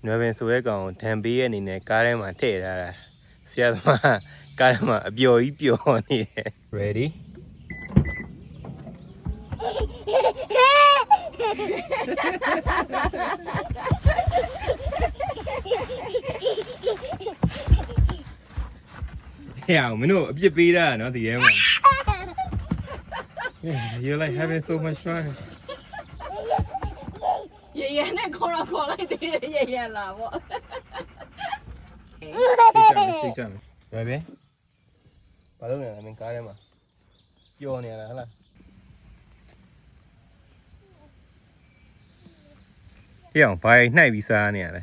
နွယ်ပင်ဆိုရဲကောင်ဒံပေးရဲ့အနေနဲ့ကားထဲမှာထည့်ထားတာဆရာသမားကားထဲမှာအပျော်ကြီးပျော်နေတယ် ready ဟဲ့အောင်မင်းတို့အပြစ်ပေးတာနော်ဒီထဲမှာ You're like having so much fun 爷爷那ခေါ်လိုက်သေးတယ်爷爷လာပေါ့ စိတ်ကြမယ်ဘယ်ပဲဘာလို့လဲမင်းကားထဲမှာပျော်နေရလားဟလားဟဲ့အောင်ဘာနှိုက်ပြီးစားနေရလဲ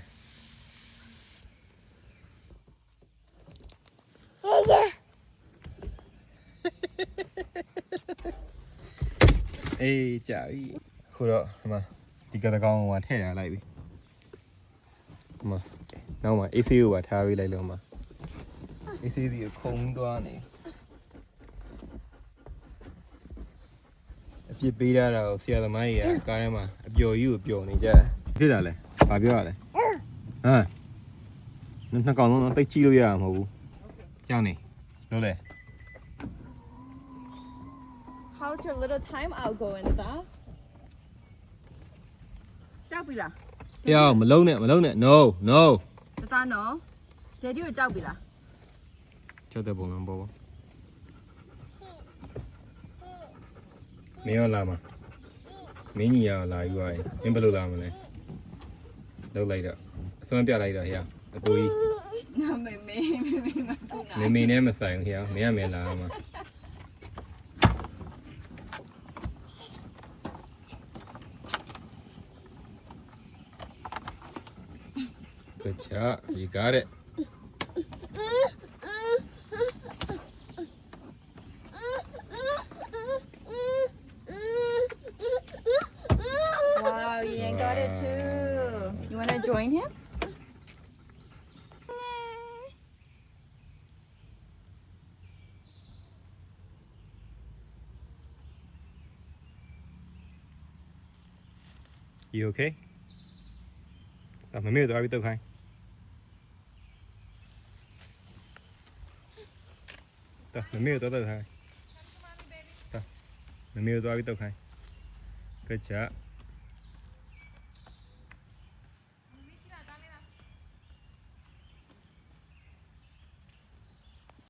အေးကြာပြီခုတော့ဒီမှာဒီကတကောင်ကထည့်ရလိုက်ပြီဒီမှာနောက်မှာ AC ကိုပါထားပေးလိုက်လို့မှာ AC ဒီကိုခုံသွားနေအပြစ်ပေးရတာကိုဆရာသမားကြီးကကားထဲမှာအပျော်ကြီးကိုပျော်နေကြတယ်ဖြစ်တာလဲဘာပြောရလဲဟမ်နှစ်ကောင်လုံးတိတ်ကြည့်လို့ရမှာမဟုတ်ဘူးကြောက်နေလို့လေ How's your little time out going သားကြောက်ပြီလား ဟဲ့မလုံးနဲ့ no သားနော်ဒေဒီကိုကြောက်ပြီလား ကြောက်တဲ့ပုံစံပေါ့မင်းရောလာမှာမင်းကြီးရောလာယူသွားရင်မင်းဘယ်လိုလာမလဲလောက်လိုက်တော့အစွမ်းပြလိုက်တော့ဟဲ့အကိုကြီး နာမေမေမတူနာ မေနဲ့မဆိုင်ဘူးဟဲ့မင်းကမဲလာမှာGood job. You got it. Wow, you got it too. You want to join him? You okay? မမေတို့သွားပြီးတုတ်ခိုင်းမမေတို့သွားတုတ်ခိုင်းမမေတို့သွားပြီးတုတ်ခိုင်း Good job